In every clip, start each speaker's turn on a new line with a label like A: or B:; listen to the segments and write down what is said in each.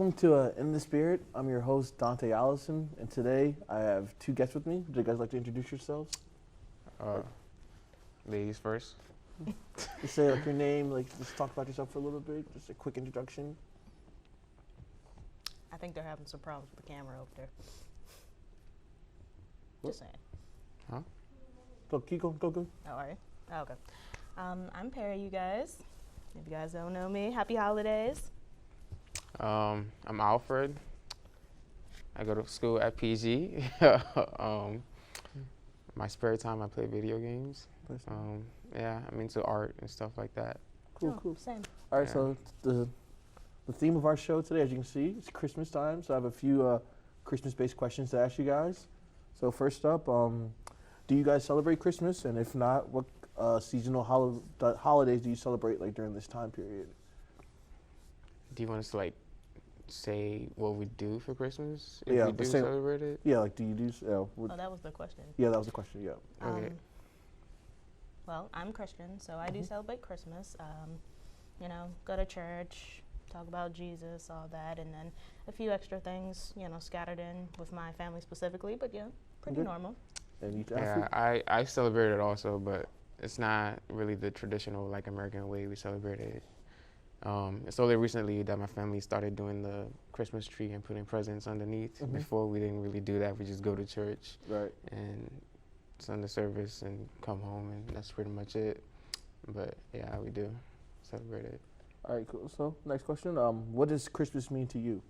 A: welcome to In the Spirit. I'm your host, Dante Allison, and today I have two guests with me. Would you guys like to introduce yourselves?
B: Ladies first.
A: Just say like your name, like just talk about yourself for a little bit, just a quick introduction.
C: I think they're having some problems with the camera over there. Just saying.
B: Huh?
A: Go.
C: Oh, all right. Oh, okay. I'm Perry, you guys. If you guys don't know me, happy holidays.
B: I'm Alfred. I go to school at PG. My spare time, I play video games. Yeah, I'm into art and stuff like that.
A: Cool.
C: Same.
A: All right,
B: Yeah.
A: so the theme of our show today, as you can see, it's Christmas time. So I have a few Christmas-based questions to ask you guys. So first up, do you guys celebrate Christmas? And if not, what seasonal holidays do you celebrate like during this time period?
B: Do you want us to like say what we do for Christmas?
A: Yeah,
B: we do
A: same-
B: celebrate it.
A: Yeah, like do you do?
C: Oh, that was the question.
A: Yeah, that was the question. Yeah.
B: Okay.
C: Well, I'm Christian, so I do celebrate Christmas. Go to church, talk about Jesus, all that, and then a few extra things, scattered in with my family specifically, but yeah, pretty
A: Okay.
C: normal.
A: And you
B: Yeah, I celebrate it also, but it's not really the traditional like American way we celebrate it. It's only recently that my family started doing the Christmas tree and putting presents underneath.
A: Mhm.
B: Before we didn't really do that. We just go to church
A: Right.
B: and Sunday service and come home, and that's pretty much it. But yeah, we do celebrate it.
A: All right, cool. So next question. What does Christmas mean to you?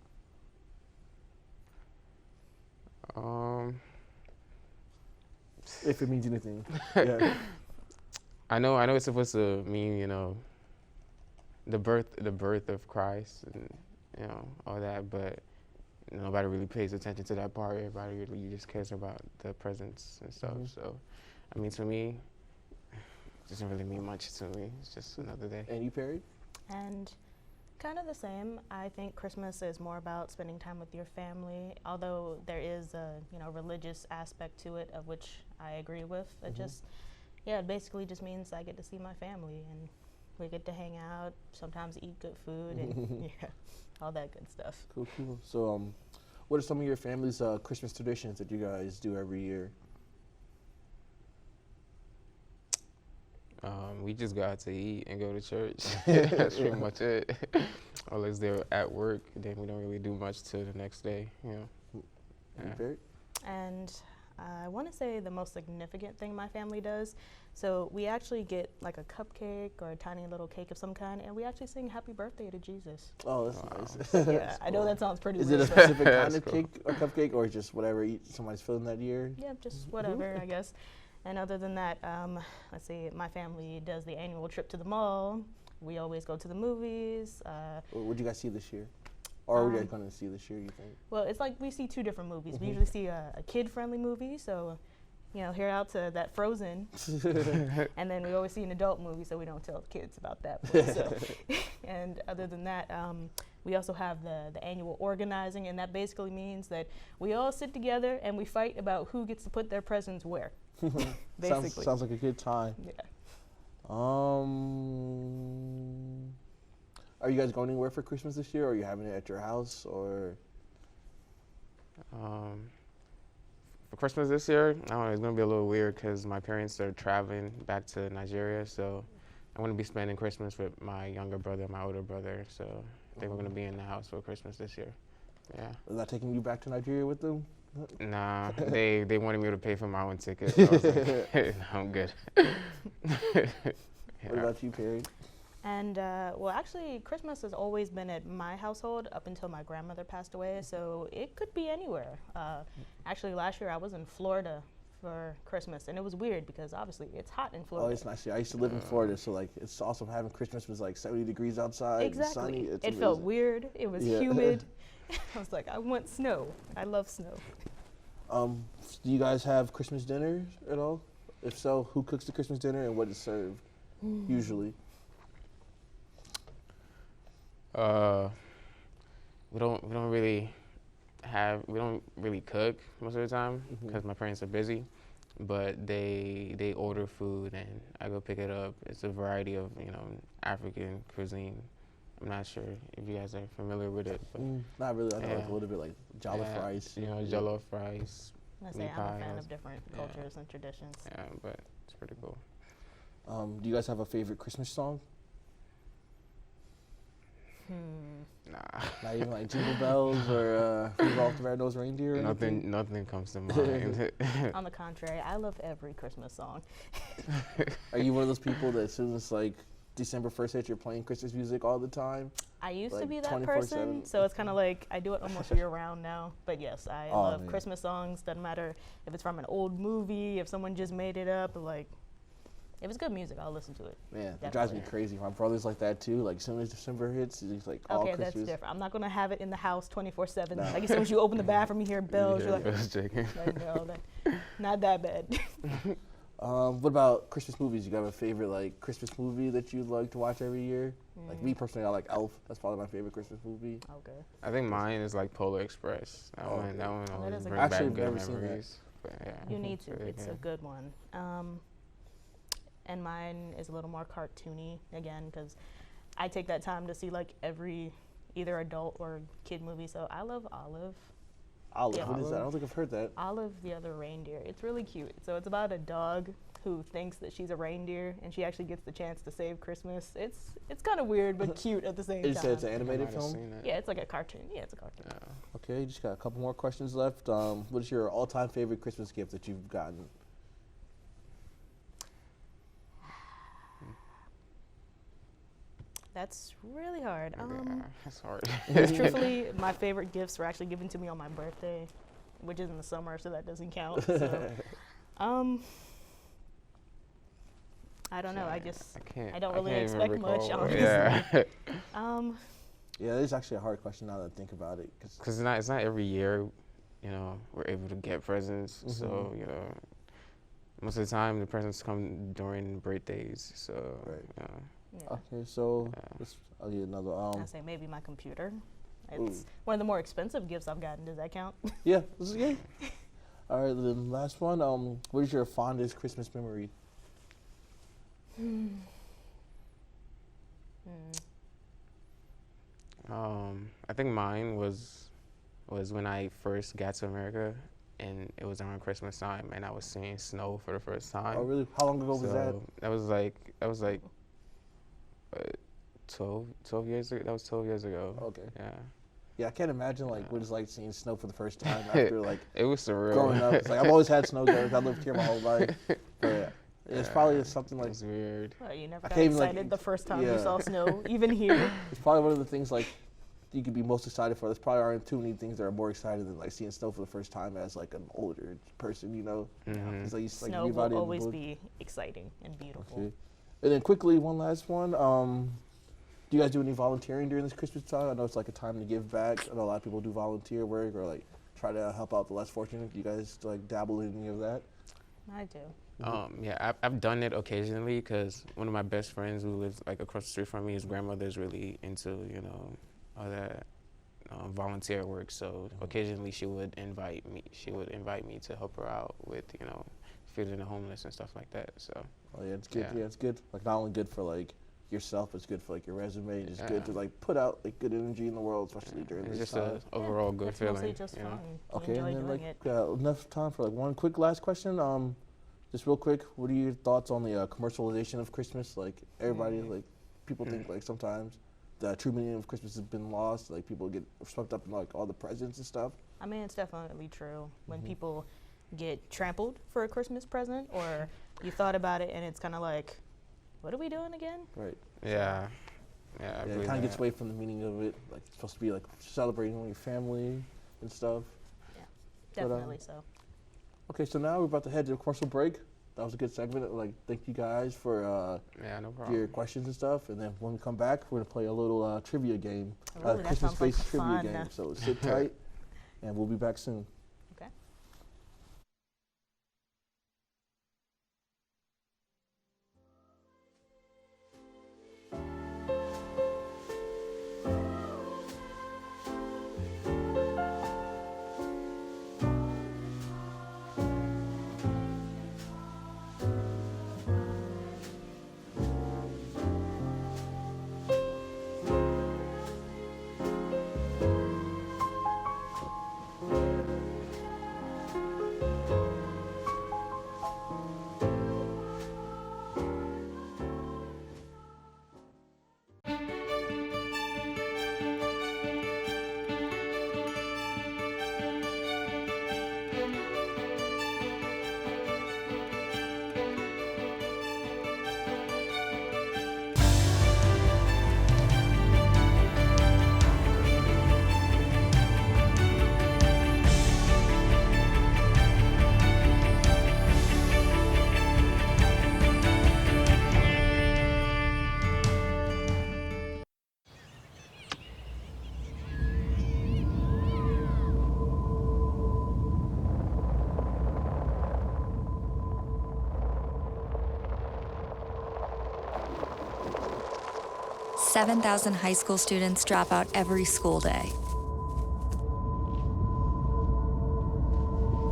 A: If it means anything. Yeah.
B: I know it's supposed to mean, the birth of Christ and, all that, but nobody really pays attention to that part. Everybody really just cares about the presents and stuff.
A: Mhm.
B: So, I mean, to me, it doesn't really mean much to me. It's just another day.
A: And you, Perry?
C: And kind of the same. I think Christmas is more about spending time with your family, although there is a religious aspect to it, of which I agree with. It it basically just means I get to see my family and we get to hang out, sometimes eat good food and all that good stuff.
A: Cool. So, what are some of your family's Christmas traditions that you guys do every year?
B: We just go out to eat and go to church. That's pretty much it. Unless they're at work, then we don't really do much till the next day.
A: And you,
B: Yeah.
A: Perry?
C: And I want to say the most significant thing my family does, so we actually get like a cupcake or a tiny little cake of some kind, and we actually sing happy birthday to Jesus.
A: Oh, that's
B: Wow.
A: nice.
C: Yeah,
A: That's
C: I know
A: cool.
C: that sounds pretty
A: Is it
C: weird.
A: a
C: but
A: specific kind
B: That's
A: of
B: cool.
A: cake or cupcake, or just whatever somebody's feeling that year?
C: Yeah, just whatever, I guess. And other than that, let's see, my family does the annual trip to the mall. We always go to the movies.
A: What did you guys see this year? Or are you guys going to see this year, you think?
C: Well, it's like we see two different movies. We usually see a kid-friendly movie, so, here out to that Frozen. And then we always see an adult movie, so we don't tell the kids about that. So. And other than that, we also have the annual organizing, and that basically means that we all sit together and we fight about who gets to put their presents where. Basically.
A: Sounds like a good time.
C: Yeah.
A: Are you guys going anywhere for Christmas this year, or are you having it at your house, or?
B: For Christmas this year, I don't know, it's gonna be a little weird because my parents are traveling back to Nigeria, so I'm gonna be spending Christmas with my younger brother, my older brother. So I think we're gonna be in the house for Christmas this year. Yeah.
A: Is that taking you back to Nigeria with them?
B: Nah, they wanted me to pay for my own ticket. So I was like, no, I'm good.
A: What about you, Perry?
C: And actually, Christmas has always been at my household up until my grandmother passed away, so it could be anywhere. Actually, last year I was in Florida for Christmas, and it was weird because obviously it's hot in
A: Oh,
C: Florida.
A: it's nice. I used to live in Florida, so like it's awesome having Christmas was like 70 degrees outside, and
C: Exactly.
A: sunny. It's
C: It felt
A: amazing.
C: weird. It was
A: Yeah.
C: humid. I was like, I want snow. I love snow.
A: Do you guys have Christmas dinners at all? If so, who cooks the Christmas dinner and what is served usually?
B: We don't really cook most of the time because my parents are busy, but they order food and I go pick it up. It's a variety of African cuisine. I'm not sure if you guys are familiar with it, but
A: Not really. I know like a
B: Yeah.
A: little bit like jollof
B: yeah,
A: rice.
B: you know, jollof rice.
C: I say
B: meat
C: I'm a fan
B: pies.
C: of different
B: Yeah.
C: cultures and traditions.
B: Yeah, but it's pretty cool.
A: Do you guys have a favorite Christmas song?
B: Nah,
A: Not even like Jingle Bells or Rudolph the Red-Nosed Reindeer or anything?
B: nothing comes to mind.
C: On the contrary, I love every Christmas song.
A: Are you one of those people that as soon as like December 1st hits, you're playing Christmas music all the time?
C: I used to
A: Like
C: be that
A: 24/7?
C: person, so it's kind of like I do it almost year round now. But yes, I
A: Oh,
C: love
A: man.
C: Christmas songs. Doesn't matter if it's from an old movie, if someone just made it up. Like, if it's good music, I'll listen to it.
A: Man, it drives me crazy. My brother's like that too. Like as soon as December hits, he's like all
C: Okay,
A: Christmas.
C: that's different. I'm not gonna have it in the house 24/7.
A: No.
C: Like as soon as you open the bathroom, you hear bells.
B: Yeah,
C: You're like,
B: bells ticking.
C: no, not that bad.
A: What about Christmas movies? You got a favorite like Christmas movie that you like to watch every year? Like me personally, I like Elf. That's probably my favorite Christmas movie.
C: Okay.
B: I think mine is like Polar Express. That
A: Oh,
B: one
A: okay.
B: always
C: is a
B: brings
C: good
B: back
A: one.
B: good
A: Actually, I've never seen that.
B: memories. But yeah,
C: You need to.
B: really
C: It's a
B: good.
C: good one. And mine is a little more cartoony again because I take that time to see like every either adult or kid movie. So I love Olive.
A: Olive.
C: Yeah.
A: What is that? I don't think I've heard that.
C: Olive the Other Reindeer. It's really cute. So it's about a dog who thinks that she's a reindeer and she actually gets the chance to save Christmas. It's kind of weird but cute at the same
A: You
C: time.
A: said it's an
B: I
A: animated
B: might have
A: film?
B: seen that.
C: Yeah, it's like a cartoon. Yeah, it's a cartoon.
B: Yeah.
A: Okay, just got a couple more questions left. What is your all-time favorite Christmas gift that you've gotten?
C: That's really hard.
B: Yeah, that's hard.
C: Truthfully, my favorite gifts were actually given to me on my birthday, which is in the summer, so that doesn't count. So, I don't know. I don't really
B: can't even
C: expect much,
B: recall.
C: honestly.
B: Yeah,
A: Yeah, it's actually a hard question now that I think about it.
B: because it's not every year, you know, we're able to get presents. So you know, most of the time the presents come during birthdays. So
A: Right.
C: Yeah.
A: Okay, so
B: Yeah.
A: I'll get another.
C: I say maybe my computer. It's one of the more expensive gifts I've gotten. Does that count?
A: Yeah, this is good. All right, the last one. What is your fondest Christmas memory?
B: I think mine was when I first got to America, and it was around Christmas time, and I was seeing snow for the first time.
A: Oh, really? How long ago was that?
B: That was like 12 years ago. That was 12 years ago.
A: Okay.
B: Yeah.
A: Yeah, I can't imagine like what it's like seeing snow for the first time after like
B: It was surreal.
A: growing up. It's like I've always had snow days. I lived here my whole life. But it's probably something
B: It
A: like
B: was weird.
C: Well, you never
A: I
C: got
A: can't even, like,
C: excited the first time
A: yeah.
C: you saw snow, even here.
A: it's probably one of the things like you could be most excited for. There's probably aren't too many things that are more excited than like seeing snow for the first time as like an older person, you know.
B: Mhm.
A: It's like,
C: Snow
A: everybody
C: will
A: in the
C: always
A: book.
C: be exciting and beautiful.
A: Okay. And then quickly, one last one. Do you guys do any volunteering during this Christmas time? I know it's like a time to give back. I know a lot of people do volunteer work or like try to help out the less fortunate. Do you guys like dabble in any of that?
C: I do.
B: Yeah, I've done it occasionally because one of my best friends who lives like across the street from me, his grandmother's really into all that volunteer work. So occasionally she would invite me. She would invite me to help her out with feeding the homeless and stuff like that. So
A: Oh yeah, it's good.
B: Yeah.
A: Yeah, it's good. Like not only good for like yourself, it's good for like your resume. It's good to
B: Yeah.
A: like put out like good energy in the world, especially during
B: it's
A: this
B: just
A: time.
B: an overall good
C: It's
B: feeling.
C: mostly just
B: you know?
C: fun. You
A: Okay,
C: enjoy
A: and then
C: doing
A: like
C: it.
A: enough time for like one quick last question. Just real quick, what are your thoughts on the commercialization of Christmas? Like everybody, like people think like sometimes the true meaning of Christmas has been lost. Like people get swept up in like all the presents and stuff.
C: I mean, it's definitely true. When people get trampled for a Christmas present, or you thought about it and it's kind of like, what are we doing again?
A: Right.
B: Yeah. Yeah, I
A: Yeah, it
B: believe
A: kind of gets
B: that.
A: away from the meaning of it. Like it's supposed to be like celebrating with your family and stuff. But,
C: Definitely so.
A: Okay, so now we're about to head to a commercial break. That was a good segment. Like, thank you guys for
B: Yeah, no problem.
A: your questions and stuff. And then when we come back, we're gonna play a little trivia game,
C: Really, that sounds like
A: Christmas-based trivia
C: fun.
A: game. So sit tight, and we'll be back soon.
C: Okay.
D: 7,000 high school students drop out every school day.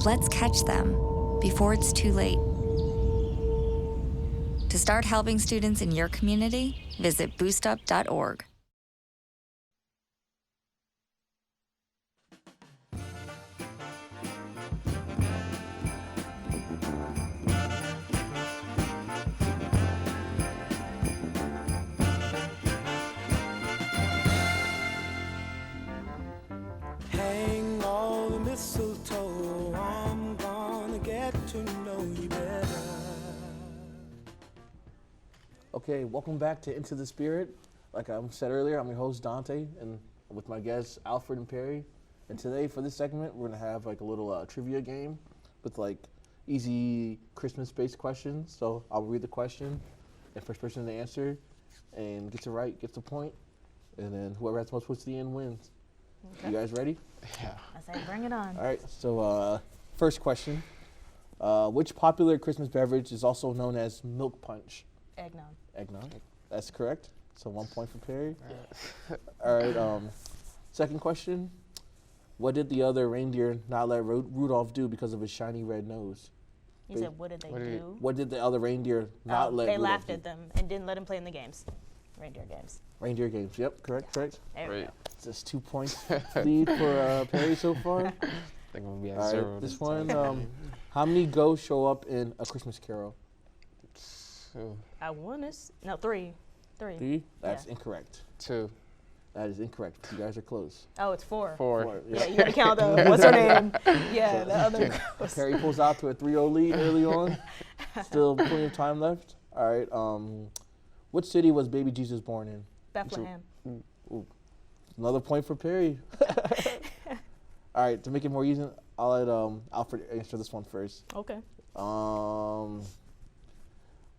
D: Let's catch them before it's too late. To start helping students in your community, visit boostup.org.
E: Hang all the mistletoe, I'm gonna get to know you better.
A: Okay, welcome back to Into the Spirit. Like I said earlier, I'm your host Dante, and with my guests Alfred and Perry. And today for this segment, we're gonna have like a little trivia game with like easy Christmas-based questions. So I'll read the question, and first person to answer and gets it right gets a point, and then whoever has the most points at the end wins.
C: Okay.
A: You guys ready?
B: Yeah.
C: I say bring it on.
A: All right. So first question: which popular Christmas beverage is also known as milk punch?
C: Eggnog.
A: Eggnog. That's correct. So 1 point for Perry. All right. Second question: what did the other reindeer not let Rudolph do because of his shiny red nose?
C: You said, what did they do?
A: What did the other reindeer not let
C: They
A: Rudolph
C: laughed
A: do?
C: at them and didn't let him play in the games. Reindeer games.
A: Reindeer games. Yep. Correct. Correct.
C: There we
B: Right.
C: go.
A: Just 2 points lead for Perry so far.
B: I think I'm gonna be at
A: All
B: 0
A: right. This
B: time.
A: one. How many ghosts show up in A Christmas Carol?
B: Two.
C: I won this. No, three.
A: 3. That's
C: Yeah.
A: incorrect.
B: 2.
A: That is incorrect. You guys are close.
C: Oh, it's 4.
B: 4.
A: 4.
C: Yeah, you gotta count the, what's her name? Yeah, the other ghost.
A: Perry pulls out to a 3-0 lead early on. Still plenty of time left. All right. Which city was baby Jesus born in?
C: Bethlehem.
A: Another point for Perry. All right. To make it more easy, I'll let Alfred answer this one first.
C: Okay.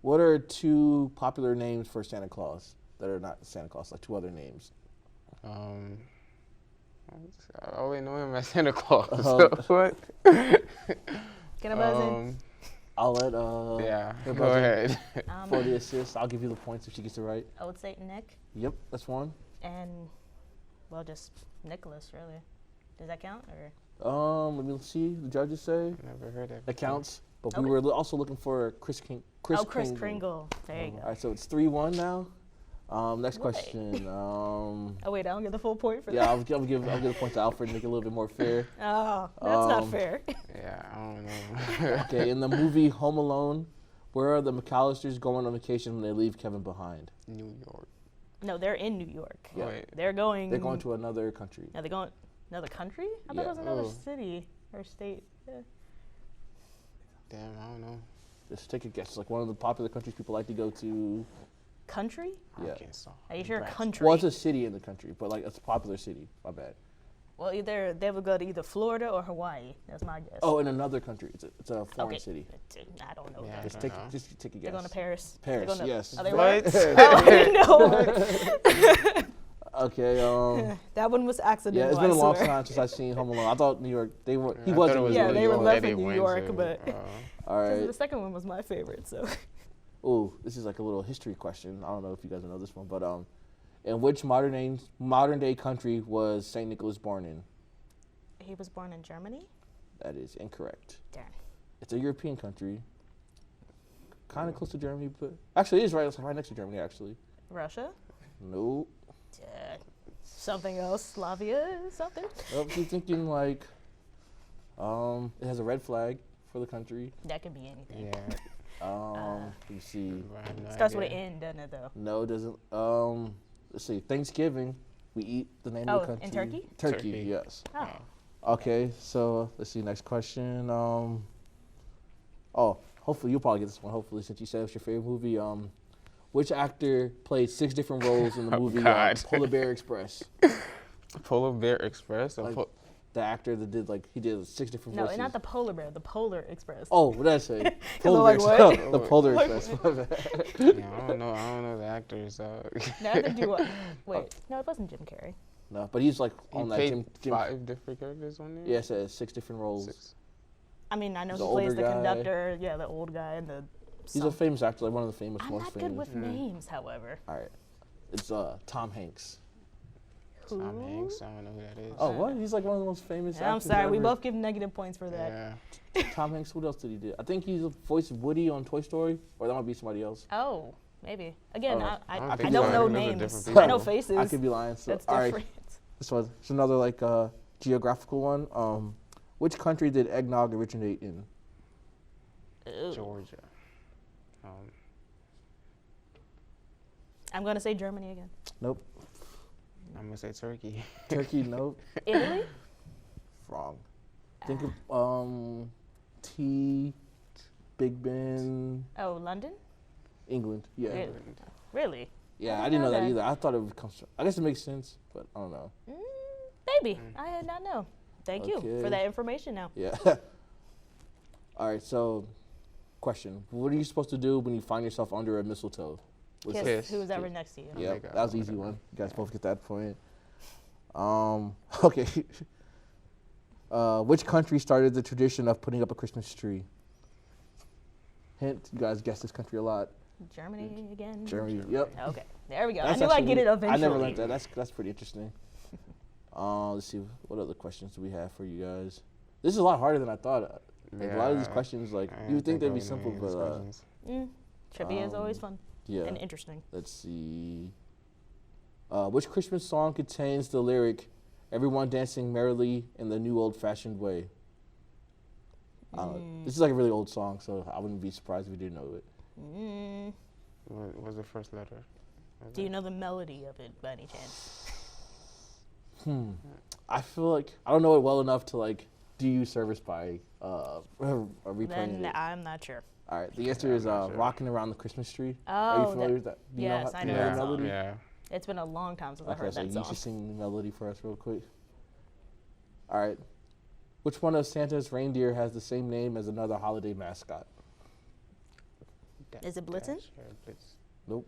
A: What are 2 popular names for Santa Claus that are not Santa Claus? Like 2 other names.
B: I only know him as Santa Claus. What?
C: Get a buzz in.
A: I'll let
B: Yeah.
A: her
B: Go
A: buzz in
B: ahead.
A: for the assist. I'll give you the points if she gets it right.
C: Old Saint Nick
A: Yep, that's one.
C: and, well, just Nicholas, really. Does that count? Or
A: Let me see. The judges say
B: Never heard of
A: that counts. But
C: Okay.
A: we were also looking for Chris
C: Kringle. Kringle. There you
A: All
C: go.
A: right, so it's 3-1 now. Next
C: Right.
A: question.
C: Oh, wait, I don't get the full point for
A: Yeah,
C: that?
A: I'll give a point to Alfred to make it a little bit more fair.
C: Oh, that's not
A: Um,
C: fair.
B: Yeah, I don't know.
A: Okay, in the movie Home Alone, where are the McAllisters going on vacation when they leave Kevin behind?
B: New York.
C: No, they're in New York.
A: Yeah.
B: Wait.
C: They're going.
A: They're going to another country.
C: Are they going another country? I thought
A: Yeah.
C: it was another
B: Oh.
C: city or state. Yeah.
B: Damn, I don't know.
A: Just take a guess. It's like one of the popular countries people like to go to.
C: Country?
A: Yeah.
B: Arkansas.
C: Are you sure?
B: Nebraska.
C: Country.
A: Well, it's a city in the country, but like it's a popular city. My bad.
C: Well, either they would go to either Florida or Hawaii. That's my guess.
A: Oh, in another country. It's a foreign
C: okay.
A: city.
C: I don't know.
B: Yeah.
C: that.
A: Just
B: I
A: take
B: don't know.
A: just take a guess.
C: They're going to Paris.
A: Paris,
C: They're gonna,
A: yes.
C: Are they
B: What?
C: what? Oh, no.
A: Okay.
C: That one was accidental.
A: Yeah, it's been a
C: I
A: long
C: swear.
A: time since I've seen Home Alone. I thought New York. He
B: I
A: wasn't.
B: thought it was
C: Yeah,
B: New
C: they were
B: York.
C: left
B: They
C: in New
B: went
C: York,
B: to,
C: but-
A: All right.
C: The second one was my favorite, so.
A: Ooh, this is like a little history question. I don't know if you guys know this one, but in which modern day country was Saint Nicholas born in?
C: He was born in Germany?
A: That is incorrect.
C: Darn.
A: It's a European country. Kind of close to Germany, but actually it is right. It's right next to Germany, actually.
C: Russia?
A: Nope.
C: Something else? Slavia? Something?
A: Well, you're thinking like, it has a red flag for the country.
C: That could be anything.
B: Yeah.
A: Let me see.
B: I have no
C: Starts with
B: idea.
C: an N, doesn't it, though?
A: No, it doesn't. Let's see. Thanksgiving, we eat the name of the
C: Oh,
A: country.
C: in Turkey?
A: Turkey,
B: Turkey.
A: yes.
C: Oh.
A: Okay, so let's see. Next question. Hopefully you'll probably get this one. Hopefully, since you said it's your favorite movie. Which actor played 6 different roles in the
B: Oh,
A: movie
B: God.
A: Polar Bear Express?
B: Polar Bear Express? Or
A: Like, the actor that did he did 6 different
C: No,
A: voices.
C: not the polar bear, the Polar Express.
A: Oh, what did I say?
C: I'm
A: Polar
C: like,
A: Bear
C: what?
A: Express. The Polar Express. My bad.
B: yeah, I don't know the actors. So.
C: Neither do I. Wait, no, it wasn't Jim Carrey.
A: No, but he's like
B: He
A: on that
B: played
A: Jim.
B: 5 different characters on there?
A: Yeah, it says 6 different roles.
B: 6.
C: I mean, I know
A: The
C: he plays
A: older
C: the
A: guy.
C: conductor, yeah, the old guy, and the.
A: He's a famous actor, like one of the
C: I'm
A: most
C: not
A: famous.
C: good with names, however.
A: All right. It's Tom Hanks.
B: Tom Hanks. I don't know who that is.
A: Oh, what? He's like one of the most famous
C: I'm
A: actors
C: sorry, we
A: ever.
C: both give negative points for that.
B: Yeah.
A: Tom Hanks, what else did he do? I think he's the voice of Woody on Toy Story, or that might be somebody else.
C: Oh, maybe. Again,
A: Oh,
C: I
A: I
C: don't know
A: think
B: those are
C: names.
B: different
C: I know
B: people.
C: faces.
A: I could be lying. So,
C: That's
A: all right,
C: different.
A: this one. It's another like geographical one. Which country did eggnog originate in?
C: Ew.
B: Georgia.
C: I'm gonna say Germany again.
A: Nope.
B: I'm gonna say Turkey.
A: Turkey, nope.
C: Italy?
A: Wrong. Think of T, Big Ben,
C: Oh, London?
A: England. Yeah.
C: Really? Really?
A: Yeah,
C: I
A: I
C: didn't
A: didn't know
C: know
A: that
C: that.
A: either. I thought it would come. I guess it makes sense, but I don't know.
C: Maybe. I did not know. Thank you
A: Okay.
C: for that information now.
A: Yeah. All right. So, question: what are you supposed to do when you find yourself under a mistletoe? What's
C: Kiss
A: that?
B: Kiss.
C: who's ever next to you.
A: Yeah,
B: Oh my God,
A: that was an easy
B: whatever.
A: one. You guys both get that point. Okay. Which country started the tradition of putting up a Christmas tree? Hint: you guys guessed this country a lot.
C: Germany again?
A: Germany. Yep.
C: Okay, there we go.
A: That's
C: I knew I'd get
A: actually-
C: it eventually.
A: I never learned that. That's pretty interesting. Let's see. What other questions do we have for you guys? This is a lot harder than I thought. Like, a lot of these
B: Yeah,
A: questions, like
B: I
A: you would think they'd
B: I
A: be
B: would know
A: simple,
B: any of these
A: but
B: questions.
C: Trivia is always fun
A: yeah.
C: and interesting.
A: Let's see. Which Christmas song contains the lyric, "Everyone dancing merrily in the new old-fashioned way"? This is like a really old song, so I wouldn't be surprised if you didn't know it.
B: What was the first letter?
C: Do you know the melody of it by any chance?
A: I feel like I don't know it well enough to like do you service by replaying
C: Then
A: it.
C: I'm not sure.
A: All right, the answer
B: Yeah,
A: is
B: I'm not sure.
A: "Rocking Around the Christmas Tree."
C: Oh,
A: Are you familiar with that? Do you know
C: yes,
A: how-
C: I
A: do you
C: know
A: know
C: that
A: the
C: song.
A: melody?
B: Yeah.
C: It's been a long time since I
A: Okay,
C: heard
A: so
C: that
A: you
C: song.
A: should sing the melody for us real quick. All right. Which one of Santa's reindeer has the same name as another holiday mascot?
C: Is it Blitzen?
B: Dasher, Blitz.
A: Nope.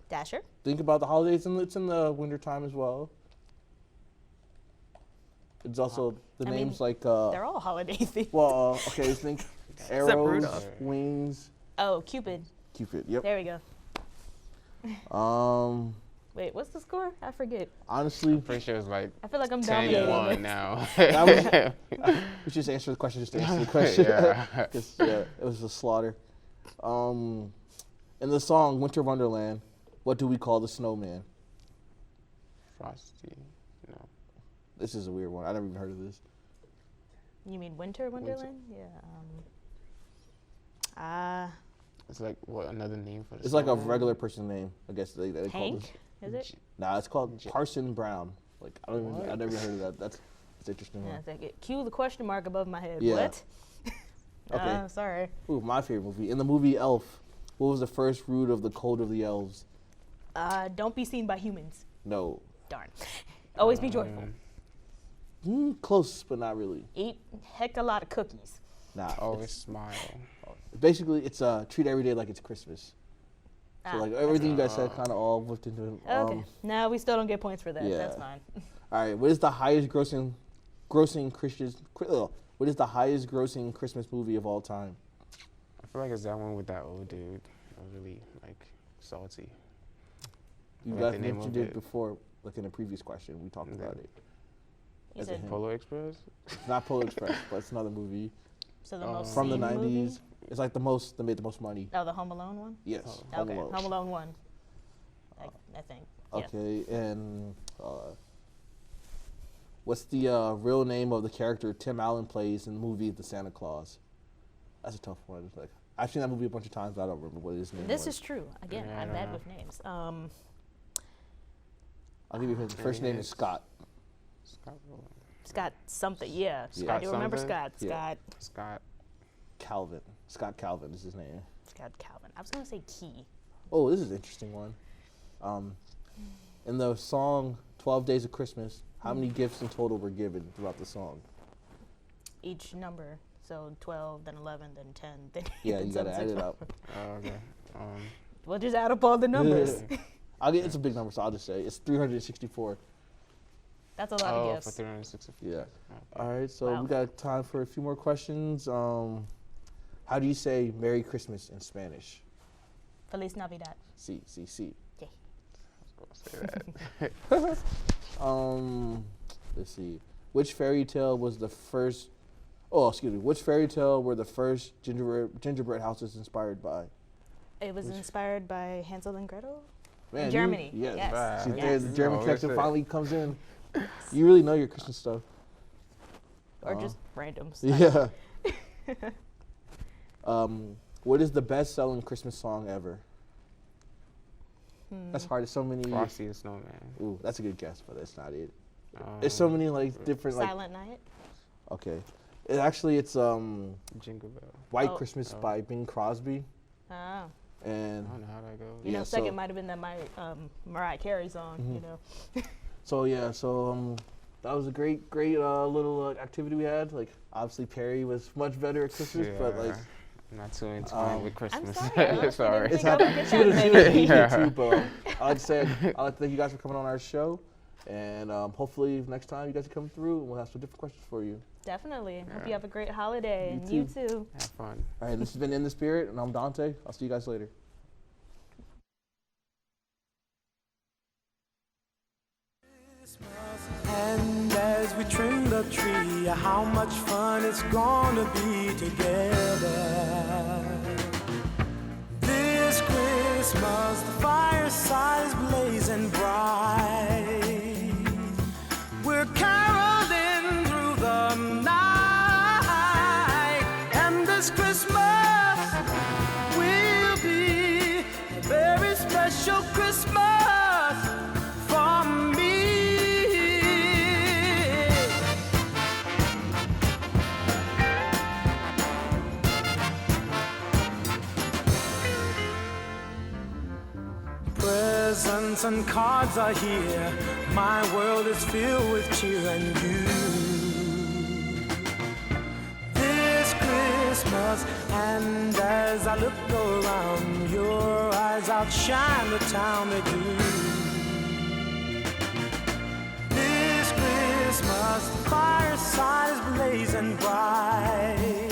C: Dasher?
A: Think about the holidays, and it's in the winter time as well. It's also the
C: I mean,
A: names like
C: They're all holiday themed.
A: well, okay, think arrows,
C: Rudolph.
A: wings,
C: Oh, Cupid.
A: Cupid. Yep.
C: There we go. Wait, what's the score? I forget.
A: Honestly,
B: Pretty sure it was like
C: I feel like I'm dominating.
B: 10-1 now.
A: that was, we just answer the question just to answer the question.
B: Yeah.
A: 'Cause, yeah, it was a slaughter. In the song "Winter Wonderland," what do we call the snowman?
B: Frosty. No.
A: This is a weird one. I never even heard of this.
C: You mean Winter Wonderland? Yeah.
B: It's like what another name for the
A: It's like a
B: snowman?
A: regular person name. I guess they call this.
C: Hank? Is it?
A: Nah, it's called Parson Brown. Like I don't even.
B: What?
A: I never heard of that. That's interesting.
C: Yeah,
A: One.
C: it's like it. Cue the question mark above my head.
A: Yeah.
C: What?
A: Okay.
C: Sorry.
A: Ooh, my favorite movie. In the movie Elf, what was the first root of the Code of the Elves?
C: Don't be seen by humans.
A: No.
C: Darn. Always be joyful.
A: Close, but not really.
C: Eat heck a lot of cookies.
A: Nah.
B: Always smile.
A: Basically, it's treat every day like it's Christmas. So
C: Ah,
A: like everything you guys said, kind of all whipped into it.
C: Okay. No, we still don't get points for that.
A: yeah.
C: That's fine.
A: All right. What is the highest grossing Christmas? What is the highest grossing Christmas movie of all time?
B: I feel like it's that one with that old dude. That was really like salty.
A: You
B: Like
A: guys
B: the name
A: mentioned
B: of
A: it
B: it.
A: before, like in a previous question. We talked about it.
C: You
A: As a
C: said
A: hint.
B: Polo Express.
A: It's not Polar Express, but it's another movie
C: so the most
A: from the
C: seen movie?
A: '90s. It's like the most. They made the most money.
C: Oh, the Home Alone one.
A: Yes. Home
C: Okay,
A: Alone.
C: Home Alone one. I think. Yeah.
A: Okay, and what's the real name of the character Tim Allen plays in the movie The Santa Claus? That's a tough one. It's like I've seen that movie a bunch of times, but I don't remember what his name
C: This
A: was.
C: is true. Again,
B: Yeah, I
C: I'm
B: don't
C: bad
B: know.
C: with names.
A: I'll give you his first name is
B: Yes.
A: Scott.
B: Scott.
C: Scott something. Yeah.
A: Yeah.
C: I do remember
B: something?
C: Scott.
A: Yeah.
C: Scott.
B: Scott.
A: Calvin. Scott Calvin is his name.
C: Scott Calvin. I was gonna say Key.
A: Oh, this is an interesting one. In the song 12 Days of Christmas, how many gifts in total were given throughout the song?
C: Each number. So 12, then 11, then 10, then 8,
A: Yeah,
C: then
A: you gotta
C: 7,
A: add
C: 6,
A: it up.
B: Oh, okay.
C: We'll just add up all the numbers.
A: It's a big number, so I'll just say it's 364.
C: That's a lot
B: Oh,
C: of
B: for
C: gifts.
B: 364.
A: Yeah.
B: Okay.
A: All right, so
C: Wow.
A: we got time for a few more questions. How do you say Merry Christmas in Spanish?
C: Feliz Navidad.
A: Sí.
C: Yay.
B: say that.
A: Let's see. Which fairy tale was the first? Oh, excuse me. Which fairy tale were the first gingerbread houses inspired by?
C: It was inspired by Hansel and Gretel.
A: Man,
C: In Germany.
A: Yes.
C: Yes.
A: See,
B: Yes.
A: there, the German
B: Oh,
A: connection
B: that's it.
A: finally comes in. You really know your Christmas stuff.
C: Or just random
A: Yeah.
C: stuff.
A: What is the best-selling Christmas song ever? That's hard. There's so many.
B: Frosty the Snowman.
A: Ooh, that's a good guess, but that's not it. There's so many like different like.
C: Silent Night.
A: Okay, it's
B: Jingle Bell.
A: White
C: Oh.
A: Christmas by Bing Crosby,
C: Oh.
A: and
B: I don't know how that goes.
C: You
A: Yeah,
C: know,
A: so-
C: second might have been that Mariah Carey song, you know.
A: so that was a great little activity we had. Like obviously Perry was much better at Christmas, but like
B: I'm not too entwined with Christmas.
C: sorry.
B: Sorry.
A: it's
C: Think I would
A: happened.
C: get
A: She would
C: that,
A: have
C: maybe.
A: beat it too, but I'd like to thank you guys for coming on our show, and hopefully next time you guys can come through and we'll have some different questions for you.
C: Definitely. Hope
B: Yeah.
C: you have a great holiday,
A: You
C: and you too.
B: Have fun.
A: All right, this has been In the Spirit, and I'm Dante. I'll see you guys later.
E: And as we trim the tree, how much fun it's gonna be together. This Christmas, the fireside is blazing bright. We're caroling through the night, and this Christmas will be a very special Christmas for me. Presents and cards are here. My world is filled with cheer and you. This Christmas, and as I look around, your eyes outshine the town they do. This Christmas, the fireside is blazing bright.